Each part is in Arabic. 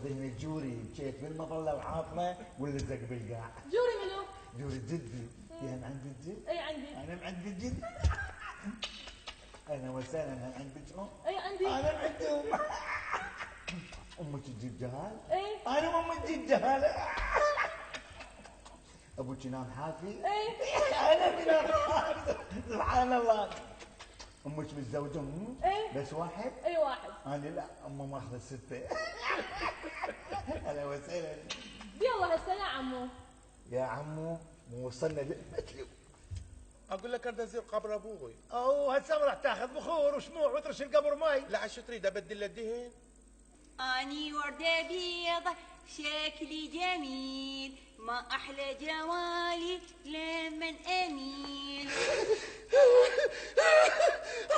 ذهني جوري مشيت بالمظله وعاطله ولزق بالقاع. جوري منو؟ جوري جدي. يا من عند الجد؟ اي عندي. انا من عند الجد. اهلا وسهلا. هل عندك ام؟ اي عندي. انا من عند ام. امك تجيب جهال؟ اي. انا امي تجيب جهال. ابوك ينام حافي؟ اي. انا بنام حافي. سبحان الله. امك متزوجه اي. بس واحد؟ اي واحد. انا لا امه ماخذه سته. هلا وسهلا. يلا هسه يا عمو. يا عمو مو وصلنا للمتلو. اقول لك اريد ازور قبر ابوي. اوه هسه راح تاخذ بخور وشموع وترش القبر مي. لا شو تريد ابدل له الدهن؟ اني ورده بيضة شكلي جميل ما احلى جوالي لمن اميل.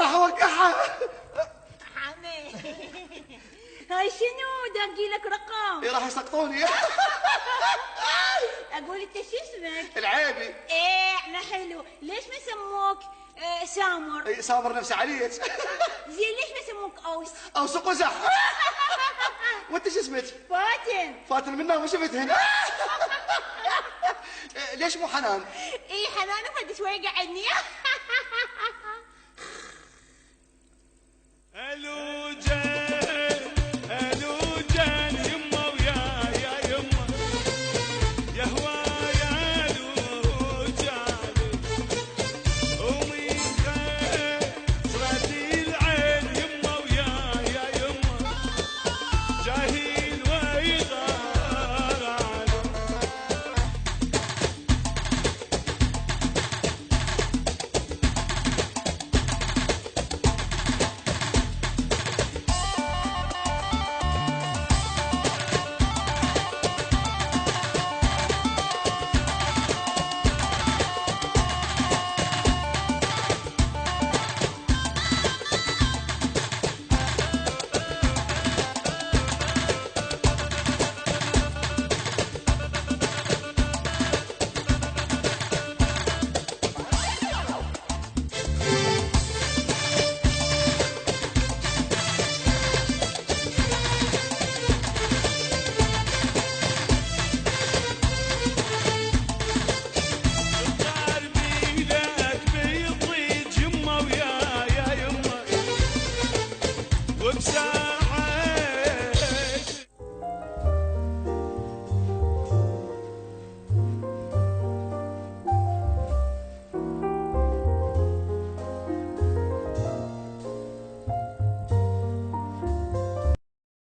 راح اوقعها. حمي هاي شنو داقي لك رقم؟ راح يسقطوني. اقول انت شو اسمك؟ العيبي. ايه احنا حلو، ليش ما سموك سامر؟ سامر نفسه عليك. زين ليش ما سموك اوس؟ او سقزح. وانت شو اسمك؟ فاتن. فاتن منا ما شفتهن. ليش مو حنان؟ ايه حنان فد شوي قعدني.